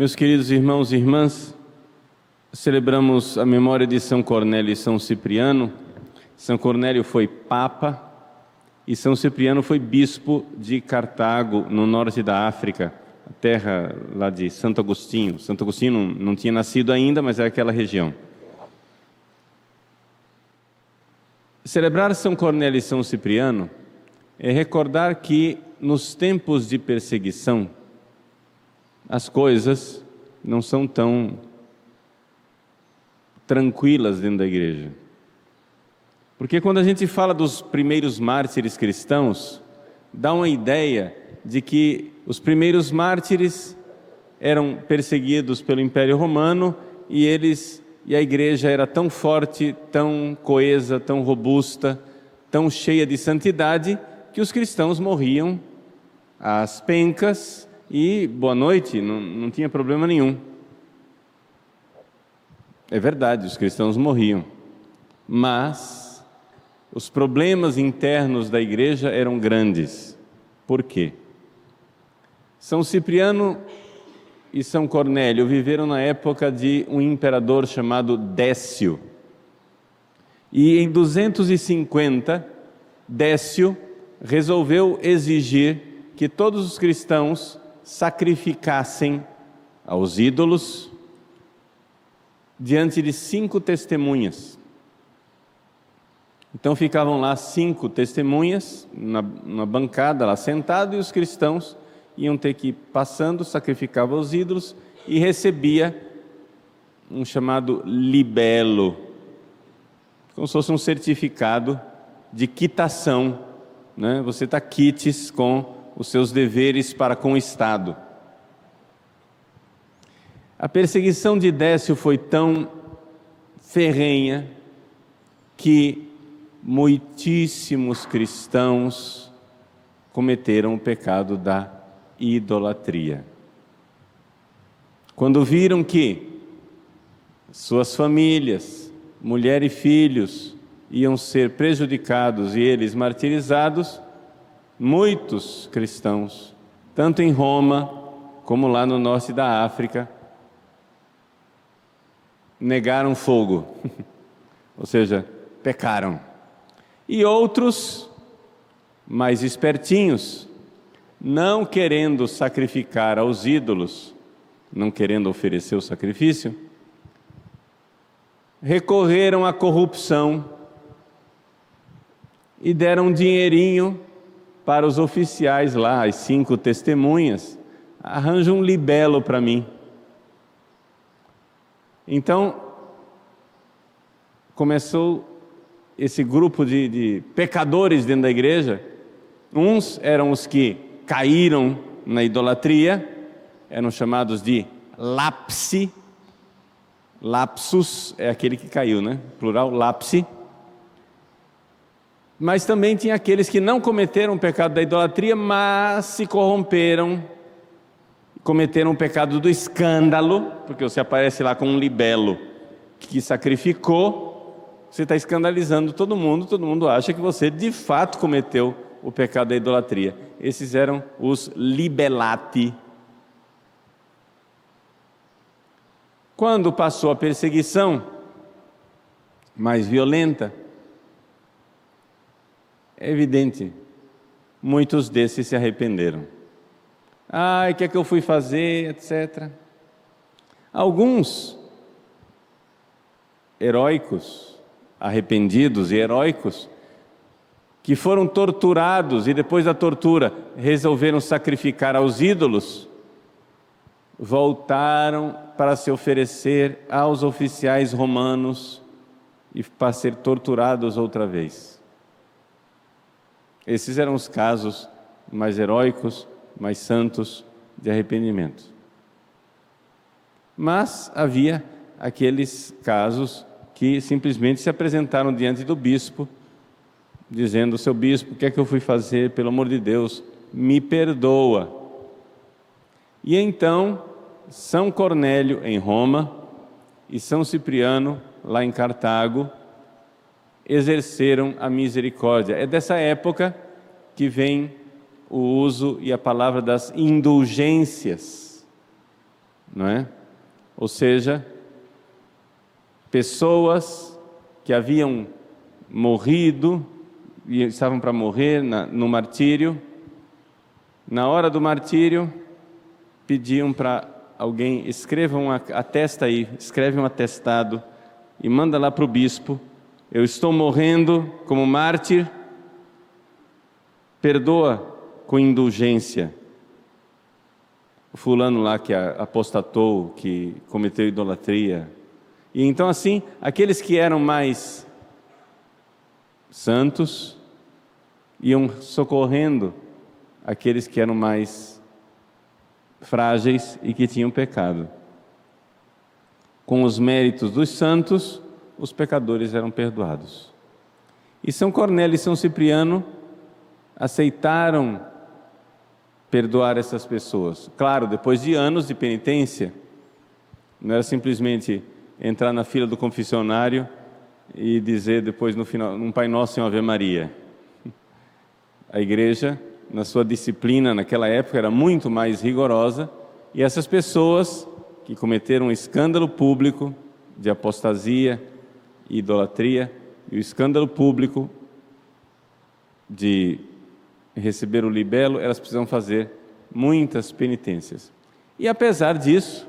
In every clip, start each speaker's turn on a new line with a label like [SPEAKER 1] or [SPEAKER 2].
[SPEAKER 1] Meus queridos irmãos e irmãs, celebramos a memória de São Cornélio e São Cipriano. São Cornélio foi papa e São Cipriano foi bispo de Cartago, no norte da África, a terra lá de Santo Agostinho. Santo Agostinho não tinha nascido ainda, mas é aquela região. Celebrar São Cornélio e São Cipriano é recordar que nos tempos de perseguição as coisas não são tão tranquilas dentro da igreja. Porque quando a gente fala dos primeiros mártires cristãos, dá uma ideia de que os primeiros mártires eram perseguidos pelo Império Romano e a igreja era tão forte, tão coesa, tão robusta, tão cheia de santidade, que os cristãos morriam às pencas e boa noite, não tinha problema nenhum. É verdade, os cristãos morriam, mas os problemas internos da igreja eram grandes. Por quê? São Cipriano e São Cornélio viveram na época de um imperador chamado Décio. E em 250, Décio resolveu exigir que todos os cristãos sacrificassem aos ídolos diante de 5 testemunhas. Então ficavam lá 5 testemunhas na bancada lá sentado, e os cristãos iam ter que ir passando, sacrificavam os ídolos e recebia um chamado libelo, como se fosse um certificado de quitação, né? Você está quites com os seus deveres para com o Estado. A perseguição de Décio foi tão ferrenha que muitíssimos cristãos cometeram o pecado da idolatria. Quando viram que suas famílias, mulher e filhos, iam ser prejudicados e eles martirizados, muitos cristãos, tanto em Roma como lá no norte da África, negaram fogo, ou seja, pecaram. E outros, mais espertinhos, não querendo sacrificar aos ídolos, não querendo oferecer o sacrifício, recorreram à corrupção e deram um dinheirinho para os oficiais lá, as 5 testemunhas: arranja um libelo para mim. Então, começou esse grupo de pecadores dentro da igreja. Uns eram os que caíram na idolatria, eram chamados de lapsi. Lapsus é aquele que caiu, né? Plural, lapsi. Mas também tinha aqueles que não cometeram o pecado da idolatria, mas se corromperam, cometeram o pecado do escândalo, porque você aparece lá com um libelo que sacrificou, você está escandalizando todo mundo acha que você de fato cometeu o pecado da idolatria. Esses eram os libellati. Quando passou a perseguição mais violenta, é evidente, muitos desses se arrependeram. O que é que eu fui fazer, etc. Alguns heróicos, arrependidos e heróicos, que foram torturados e depois da tortura resolveram sacrificar aos ídolos, voltaram para se oferecer aos oficiais romanos e para ser torturados outra vez. Esses eram os casos mais heróicos, mais santos de arrependimento. Mas havia aqueles casos que simplesmente se apresentaram diante do bispo, dizendo: seu bispo, o que é que eu fui fazer? Pelo amor de Deus, me perdoa. E então, São Cornélio em Roma e São Cipriano lá em Cartago exerceram a misericórdia. É dessa época que vem o uso e a palavra das indulgências. não é? Ou seja, pessoas que haviam morrido e estavam para morrer no martírio, na hora do martírio, pediam para alguém, atesta aí, escreve um atestado e manda lá para o bispo: eu estou morrendo como mártir, perdoa com indulgência o fulano lá que apostatou, que cometeu idolatria. E então assim, aqueles que eram mais santos iam socorrendo aqueles que eram mais frágeis e que tinham pecado. Com os méritos dos santos, os pecadores eram perdoados. E São Cornélio e São Cipriano aceitaram perdoar essas pessoas. Claro, depois de anos de penitência, não era simplesmente entrar na fila do confessionário e dizer depois no final, um Pai Nosso e uma Ave Maria. A igreja, na sua disciplina naquela época, era muito mais rigorosa, e essas pessoas que cometeram um escândalo público de apostasia e idolatria, e o escândalo público de receber o libelo, elas precisam fazer muitas penitências. E apesar disso,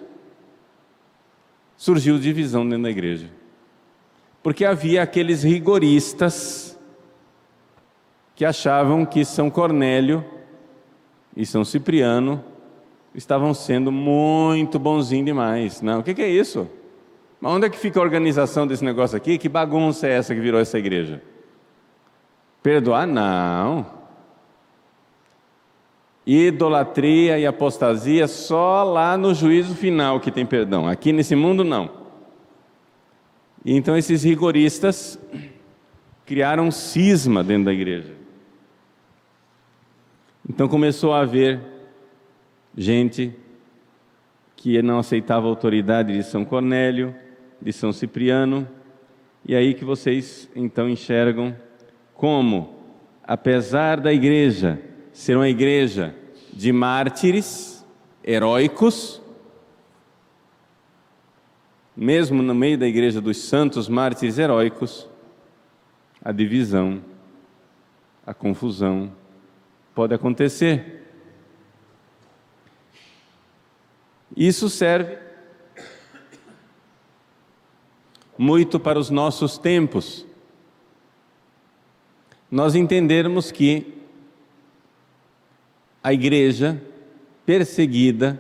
[SPEAKER 1] surgiu divisão dentro da igreja, porque havia aqueles rigoristas que achavam que São Cornélio e São Cipriano estavam sendo muito bonzinhos demais. Não, o que é isso? Mas onde é que fica a organização desse negócio aqui? Que bagunça é essa que virou essa igreja? Perdoar? Não. Idolatria e apostasia só lá no juízo final que tem perdão. Aqui nesse mundo não. E então esses rigoristas criaram um cisma dentro da igreja. Então começou a haver gente que não aceitava a autoridade de São Cornélio, de São Cipriano, e aí que vocês então enxergam como, apesar da igreja ser uma igreja de mártires heróicos, mesmo no meio da igreja dos santos mártires heróicos, a divisão, a confusão pode acontecer. Isso serve muito para os nossos tempos. Nós entendermos que a igreja perseguida,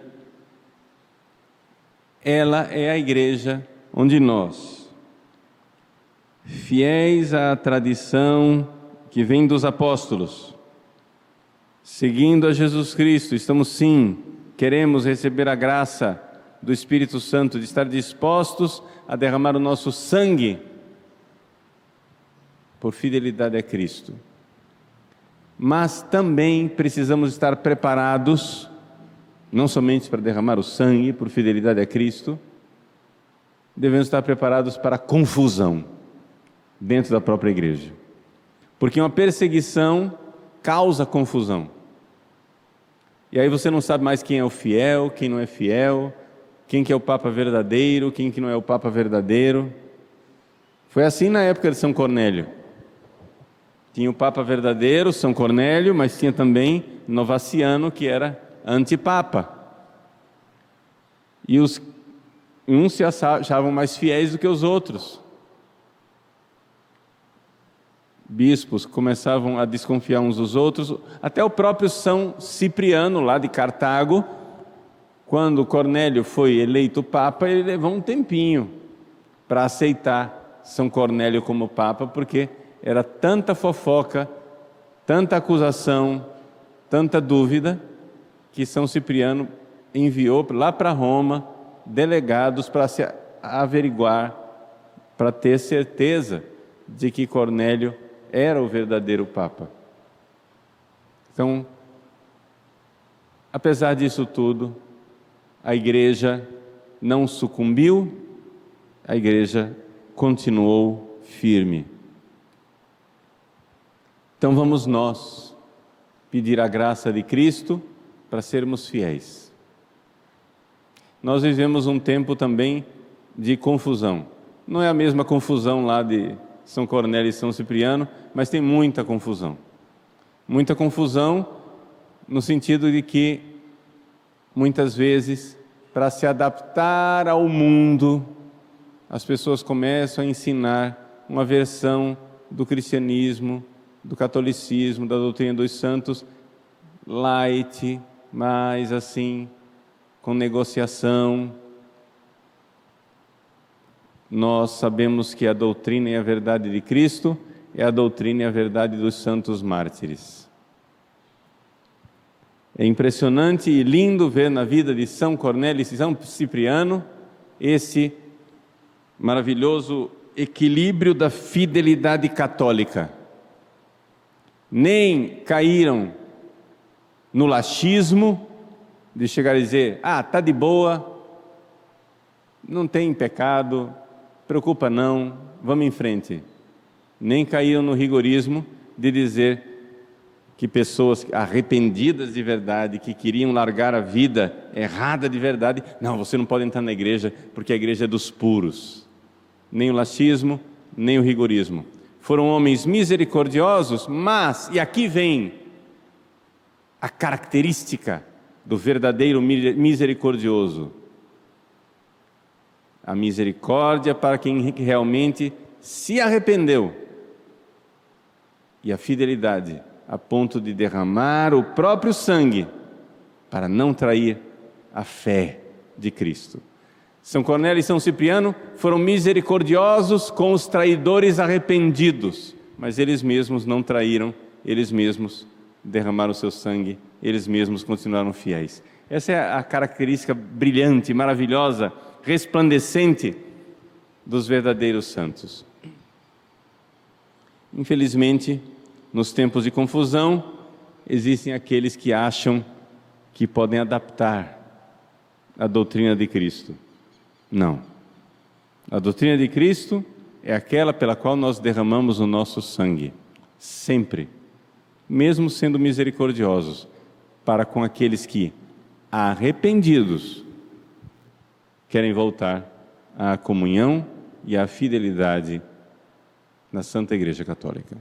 [SPEAKER 1] ela é a igreja onde nós, fiéis à tradição que vem dos apóstolos, seguindo a Jesus Cristo, estamos sim, queremos receber a graça do Espírito Santo, de estar dispostos a derramar o nosso sangue por fidelidade a Cristo. Mas também precisamos estar preparados, não somente para derramar o sangue por fidelidade a Cristo, devemos estar preparados para a confusão dentro da própria igreja. Porque uma perseguição causa confusão. E aí você não sabe mais quem é o fiel, quem não é fiel, quem que é o Papa verdadeiro, quem que não é o Papa verdadeiro. Foi assim na época de São Cornélio. Tinha o Papa verdadeiro, São Cornélio, mas tinha também Novaciano, que era antipapa. E uns se achavam mais fiéis do que os outros. Bispos começavam a desconfiar uns dos outros. Até o próprio São Cipriano, lá de Cartago, quando Cornélio foi eleito Papa, ele levou um tempinho para aceitar São Cornélio como Papa, porque era tanta fofoca, tanta acusação, tanta dúvida, que São Cipriano enviou lá para Roma delegados para se averiguar, para ter certeza de que Cornélio era o verdadeiro Papa. Então, apesar disso tudo, a igreja não sucumbiu, a igreja continuou firme. Então vamos nós pedir a graça de Cristo para sermos fiéis. nós vivemos um tempo também de confusão. Não é a mesma confusão lá de São Cornélio e São Cipriano, mas tem muita confusão. Muita confusão no sentido de que, muitas vezes, para se adaptar ao mundo, as pessoas começam a ensinar uma versão do cristianismo, do catolicismo, da doutrina dos santos, light, mais assim, com negociação. Nós sabemos que a doutrina e a verdade de Cristo é a doutrina e a verdade dos santos mártires. É impressionante e lindo ver na vida de São Cornélio e São Cipriano esse maravilhoso equilíbrio da fidelidade católica. Nem caíram no laxismo de chegar a dizer: tá de boa, não tem pecado, preocupa não, vamos em frente. Nem caíram no rigorismo de dizer que pessoas arrependidas de verdade, que queriam largar a vida errada de verdade, não, você não pode entrar na igreja porque a igreja é dos puros. Nem o laxismo, nem o rigorismo. Foram homens misericordiosos, mas, e aqui vem a característica do verdadeiro misericordioso: a misericórdia para quem realmente se arrependeu, e a fidelidade a ponto de derramar o próprio sangue para não trair a fé de Cristo. São Cornélio e São Cipriano foram misericordiosos com os traidores arrependidos, mas eles mesmos não traíram, eles mesmos derramaram o seu sangue, eles mesmos continuaram fiéis. Essa é a característica brilhante, maravilhosa, resplandecente dos verdadeiros santos. Infelizmente, nos tempos de confusão, existem aqueles que acham que podem adaptar a doutrina de Cristo. Não. A doutrina de Cristo é aquela pela qual nós derramamos o nosso sangue, sempre, mesmo sendo misericordiosos, para com aqueles que, arrependidos, querem voltar à comunhão e à fidelidade na Santa Igreja Católica.